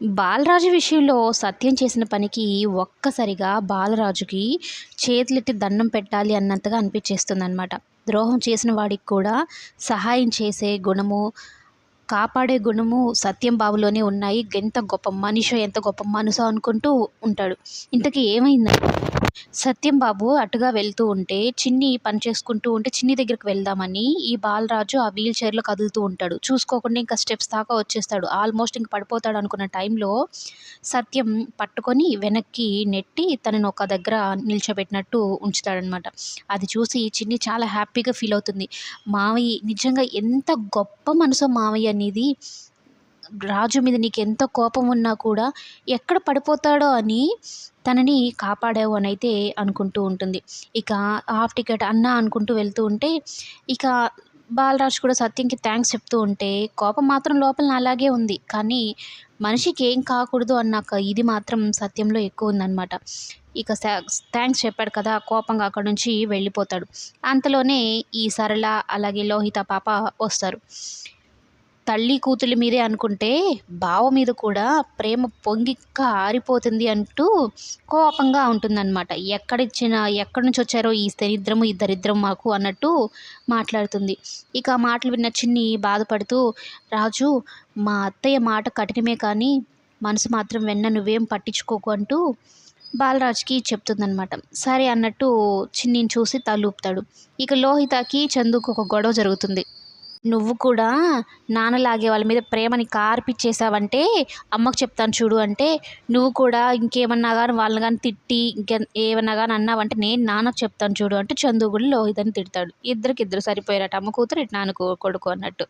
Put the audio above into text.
బాలరాజు విషయంలో సత్యం చేసిన పనికి ఒక్కసారిగా బాలరాజుకి చేతులెత్తి దండం పెట్టాలి అన్నంతగా అనిపించేస్తుందనమాట. ద్రోహం చేసిన వాడికి కూడా సహాయం చేసే గుణము, కాపాడే గుణము సత్యం బాబులోనే ఉన్నాయి. ఎంత గొప్ప మనిషో, ఎంత గొప్ప మనసో అనుకుంటూ ఉంటాడు. ఇంతకీ ఏమైందంటే సత్యం బాబు అటుగా వెళ్తూ ఉంటే చిన్ని పని చేసుకుంటూ ఉంటే చిన్ని దగ్గరికి వెళ్దామని ఈ బాలరాజు ఆ వీల్ చైర్‌లో కదులుతూ ఉంటాడు. చూసుకోకుండా ఇంకా స్టెప్స్ దాకా వచ్చేస్తాడు. ఆల్మోస్ట్ ఇంక పడిపోతాడు అనుకున్న టైంలో సత్యం పట్టుకొని వెనక్కి నెట్టి తనని ఒక దగ్గర నిల్చోబెట్టినట్టు ఉంచుతాడనమాట. అది చూసి చిన్ని చాలా హ్యాపీగా ఫీల్ అవుతుంది. మావయ్య నిజంగా ఎంత గొప్ప మనసో మావయ్య నీది. రాజు మీద నీకెంత కోపం ఉన్నా కూడా ఎక్కడ పడిపోతాడో అని తనని కాపాడావు అనైతే అనుకుంటూ ఉంటుంది. ఇక హాఫ్ టికెట్ అన్నా అనుకుంటూ వెళ్తూ ఉంటే ఇక బాలరాజు కూడా సత్యంకి థ్యాంక్స్ చెప్తూ ఉంటే కోపం మాత్రం లోపలన అలాగే ఉంది. కానీ మనిషికి ఏం కాకూడదు అన్న ఇది మాత్రం సత్యంలో ఎక్కువ ఉందనమాట. ఇక థ్యాంక్స్ చెప్పాడు కదా! కోపంగా అక్కడి నుంచి వెళ్ళిపోతాడు. అంతలోనే ఈ సరళ అలాగే లోహిత పాప వస్తారు. తల్లి కూతుళ్ళ మీదే అనుకుంటే బావ మీద కూడా ప్రేమ పొంగిక్క ఆరిపోతుంది అంటూ కోపంగా ఉంటుందన్నమాట. ఎక్కడి నుంచి వచ్చారో ఈ దరిద్రము ఈ దరిద్రం మాకు అన్నట్టు మాట్లాడుతుంది. ఇక ఆ మాటలు విన్న చిన్ని బాధపడుతూ రాజు మా అత్తయ్య మాట కఠినమే కానీ మనసు మాత్రం వెన్న నువ్వేం పట్టించుకోకు అంటూ బాలరాజుకి చెప్తుందనమాట. సరే అన్నట్టు చిన్నిని చూసి తలూపుతాడు. ఇక లోహితకి చందుకు ఒక గొడవ జరుగుతుంది. నువ్వు కూడా నాన్నలాగే వాళ్ళ మీద ప్రేమని కార్పిచ్చేసావంటే అమ్మకు చెప్తాను చూడు అంటే, నువ్వు కూడా ఇంకేమన్నా గాని వాళ్ళని గాని తిట్టి ఏమన్నా గాని అన్నావంటే నేను నాన్నకు చెప్తాను చూడు అంటూ చందు కూడా లోహితని తిడతాడు. ఇద్దరికిద్దరు సరిపోయారట. అమ్మ కూతురు ఇటు నాన్న కొడుకు అన్నట్టు.